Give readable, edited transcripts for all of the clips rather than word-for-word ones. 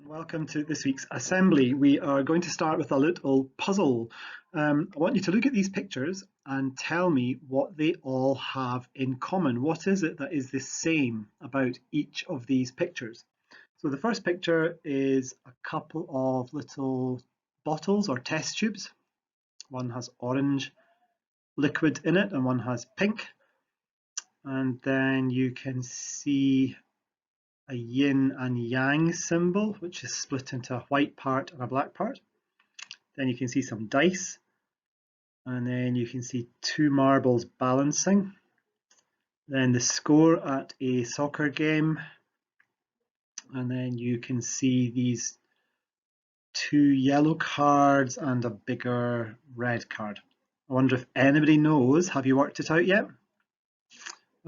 Welcome to this week's assembly. We are going to start with a little puzzle. I want you to look at these pictures and tell me what they all have in common. What is it that is the same about each of these pictures? So the first picture is a couple of little bottles or test tubes. One has orange liquid in it and one has pink. And then you can see a yin and yang symbol, which is split into a white part and a black part. Then you can see some dice, and then you can see two marbles balancing. Then the score at a soccer game, and then you can see these two yellow cards and a bigger red card. I wonder if anybody knows, have you worked it out yet?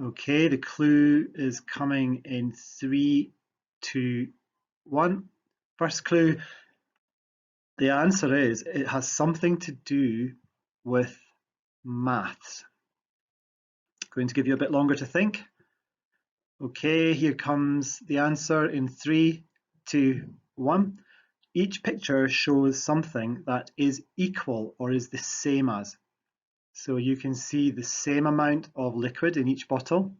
Okay, the clue is coming in 3, 2, 1. First clue, the answer is it has something to do with maths. Going to give you a bit longer to think. Okay, here comes the answer in 3, 2, 1. Each picture shows something that is equal or is the same as. So you can see the same amount of liquid in each bottle.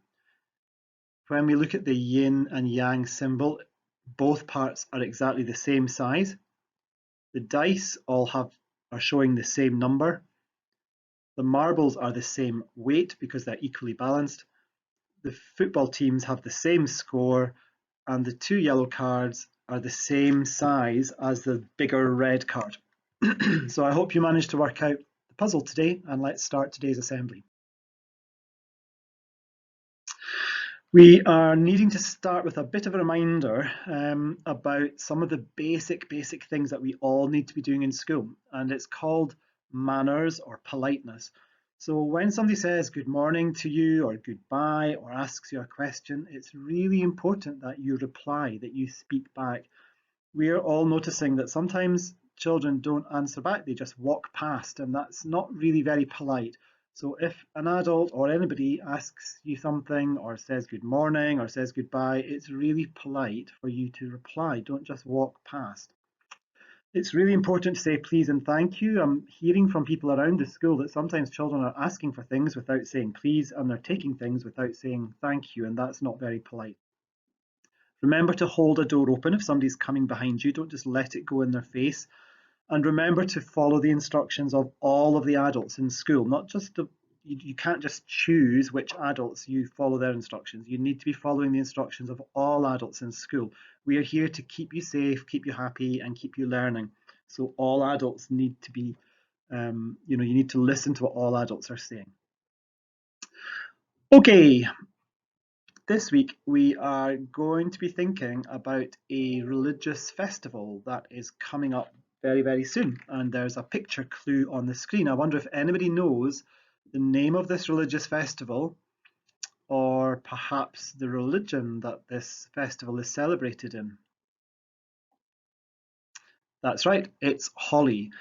When we look at the yin and yang symbol, both parts are exactly the same size. The dice all are showing the same number. The marbles are the same weight because they're equally balanced. The football teams have the same score, and the two yellow cards are the same size as the bigger red card. So I hope you managed to work out the puzzle today, and let's start today's assembly. We are needing to start with a bit of a reminder about some of the basic things that we all need to be doing in school, and it's called manners or politeness. So when somebody says good morning to you or goodbye or asks you a question, it's really important that you reply, that you speak back. We are all noticing that sometimes children don't answer back, they just walk past, and that's not really very polite. So if an adult or anybody asks you something or says good morning or says goodbye, it's really polite for you to reply. Don't just walk past. It's really important to say please and thank you. I'm hearing from people around the school that sometimes children are asking for things without saying please, and they're taking things without saying thank you, and that's not very polite. Remember to hold a door open if somebody's coming behind you. Don't just let it go in their face. And remember to follow the instructions of all of the adults in school, not just you can't just choose which adults you follow their instructions. You need to be following the instructions of all adults in school. We are here to keep you safe, keep you happy, and keep you learning. So all adults need to be, you need to listen to what all adults are saying. Okay, this week we are going to be thinking about a religious festival that is coming up very soon, and there's a picture clue on the screen. I wonder if anybody knows the name of this religious festival, or perhaps the religion that this festival is celebrated in. That's right, it's Holi.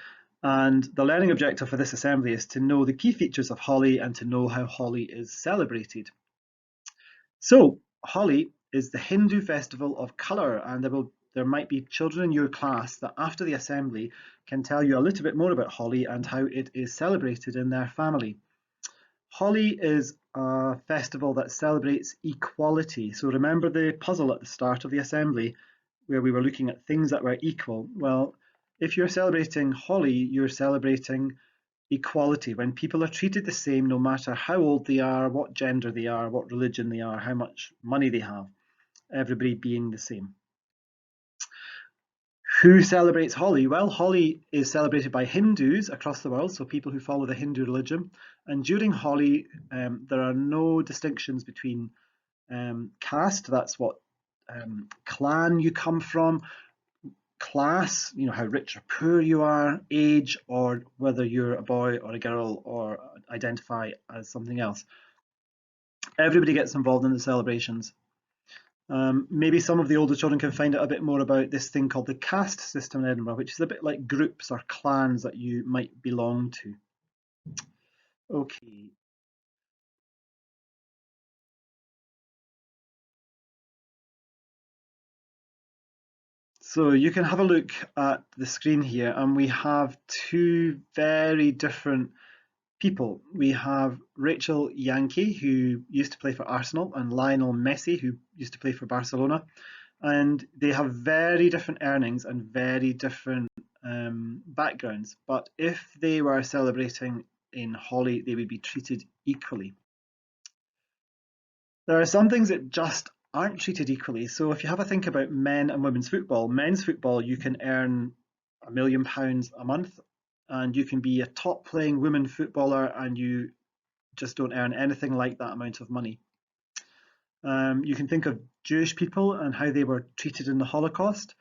And the learning objective for this assembly is to know the key features of Holi and to know how Holi is celebrated. So Holi is the Hindu festival of colour, and there might be children in your class that after the assembly can tell you a little bit more about Holi and how it is celebrated in their family. Holi is a festival that celebrates equality. So remember the puzzle at the start of the assembly where we were looking at things that were equal? Well, if you're celebrating Holi, you're celebrating equality, when people are treated the same no matter how old they are, what gender they are, what religion they are, how much money they have, everybody being the same. Who celebrates Holi? Well, Holi is celebrated by Hindus across the world, so people who follow the Hindu religion. And during Holi, there are no distinctions between caste, that's what clan you come from, class, how rich or poor you are, age, or whether you're a boy or a girl or identify as something else. Everybody gets involved in the celebrations. Maybe some of the older children can find out a bit more about this thing called the caste system in Edinburgh, which is a bit like groups or clans that you might belong to. Okay. So you can have a look at the screen here, and we have two very different people. We have Rachel Yankee, who used to play for Arsenal, and Lionel Messi, who used to play for Barcelona. And they have very different earnings and very different backgrounds. But if they were celebrating in Holi, they would be treated equally. There are some things that just aren't treated equally. So if you have a think about men and women's football, men's football, you can earn £1 million a month, and you can be a top playing women footballer and you just don't earn anything like that amount of money. You can think of Jewish people and how they were treated in the Holocaust.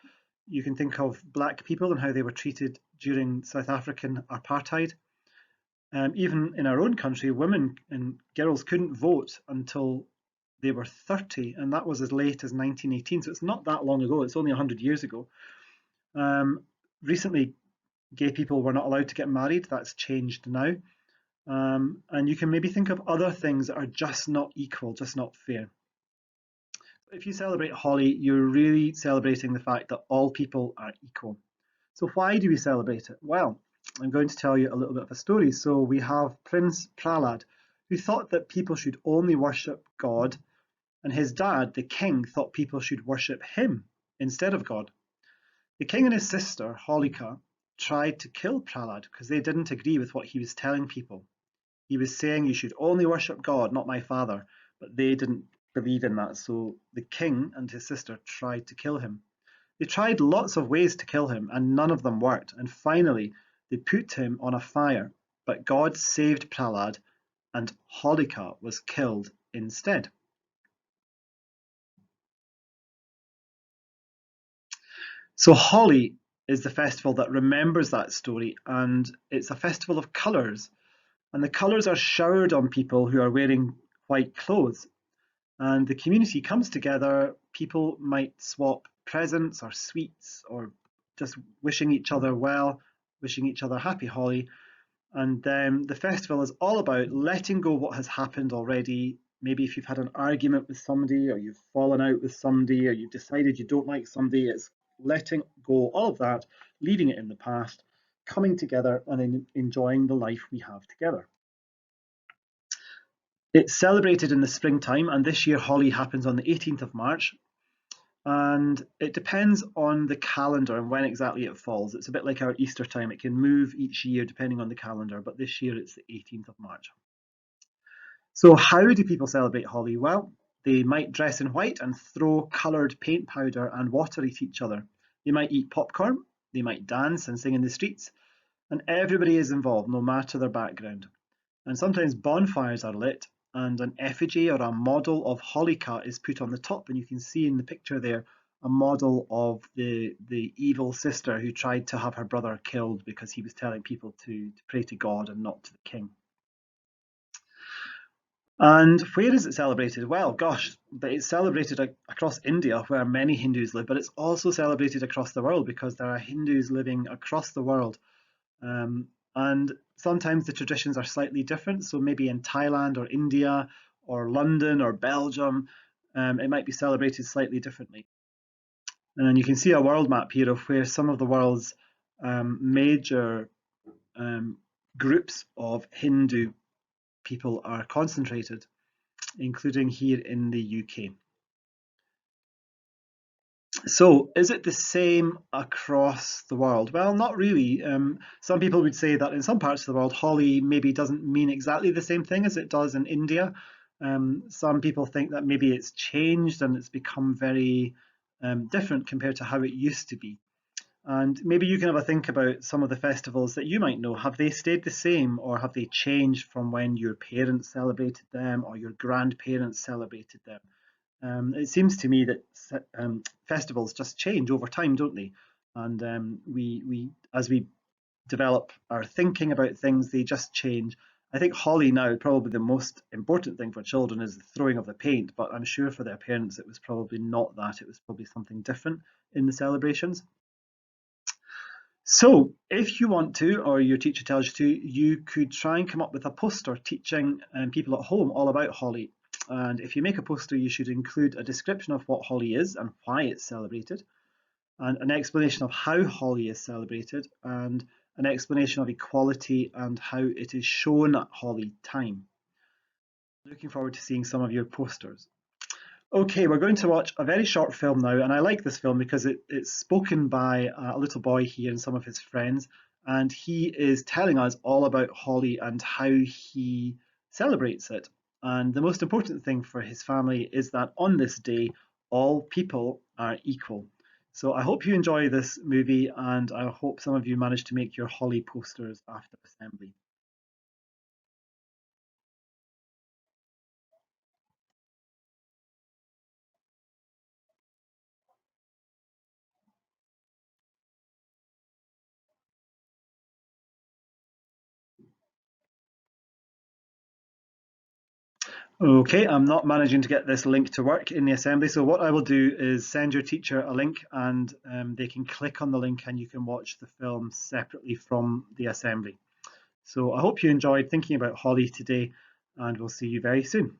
You can think of black people and how they were treated during South African apartheid. Even in our own country, women and girls couldn't vote until they were 30, and that was as late as 1918. So it's not that long ago, it's only 100 years ago. Recently, gay people were not allowed to get married. That's changed now. And you can maybe think of other things that are just not equal, just not fair. If you celebrate Holi, you're really celebrating the fact that all people are equal. So why do we celebrate it? Well, I'm going to tell you a little bit of a story. So we have Prince Prahlad, who thought that people should only worship God, and his dad, the king, thought people should worship him instead of God. The king and his sister, Holika, tried to kill Prahlad because they didn't agree with what he was telling people. He was saying you should only worship God, not my father, but they didn't believe in that, so the king and his sister tried to kill him. They tried lots of ways to kill him, and none of them worked, and finally they put him on a fire, but God saved Prahlad, and Holika was killed instead. So Holi is the festival that remembers that story, and it's a festival of colours, and the colours are showered on people who are wearing white clothes. And the community comes together. People might swap presents or sweets or just wishing each other well, wishing each other happy Holi. And the festival is all about letting go what has happened already. Maybe if you've had an argument with somebody, or you've fallen out with somebody, or you've decided you don't like somebody, it's letting go all of that, leaving it in the past, coming together and enjoying the life we have together. It's celebrated in the springtime, and this year Holi happens on the 18th of March, and it depends on the calendar and when exactly it falls. It's a bit like our Easter time. It can move each year depending on the calendar, but this year it's the 18th of March. So how do people celebrate Holi? Well, they might dress in white and throw coloured paint powder and water at each other. They might eat popcorn, they might dance and sing in the streets, and everybody is involved, no matter their background. And sometimes bonfires are lit, and an effigy or a model of Holika is put on the top, and you can see in the picture there a model of the evil sister who tried to have her brother killed because he was telling people to pray to God and not to the king. And where is it celebrated? Well, gosh, but it's celebrated across India, where many Hindus live, but it's also celebrated across the world because there are Hindus living across the world. And sometimes the traditions are slightly different. So maybe in Thailand or India or London or Belgium, it might be celebrated slightly differently. And you can see a world map here of where some of the world's major groups of Hindu people are concentrated, including here in the UK. So, is it the same across the world? Well, not really. Some people would say that in some parts of the world, Holi maybe doesn't mean exactly the same thing as it does in India. Some people think that maybe it's changed and it's become very different compared to how it used to be. And maybe you can have a think about some of the festivals that you might know. Have they stayed the same, or have they changed from when your parents celebrated them or your grandparents celebrated them? It seems to me that festivals just change over time, don't they? And we as we develop our thinking about things, they just change. I think Holi now, probably the most important thing for children is the throwing of the paint, but I'm sure for their parents it was probably not that. It was probably something different in the celebrations. So if you want to, or your teacher tells you to, you could try and come up with a poster teaching people at home all about Holi. And if you make a poster, you should include a description of what Holi is and why it's celebrated. and an explanation of how Holi is celebrated, and an explanation of equality and how it is shown at Holi time. Looking forward to seeing some of your posters. Okay, we're going to watch a very short film now, and I like this film because it's spoken by a little boy here and some of his friends, and he is telling us all about Holi and how he celebrates it. And the most important thing for his family is that on this day, all people are equal. So I hope you enjoy this movie, and I hope some of you manage to make your Holi posters after assembly. Okay, I'm not managing to get this link to work in the assembly, so what I will do is send your teacher a link and they can click on the link and you can watch the film separately from the assembly. So I hope you enjoyed thinking about Holi today and we'll see you very soon.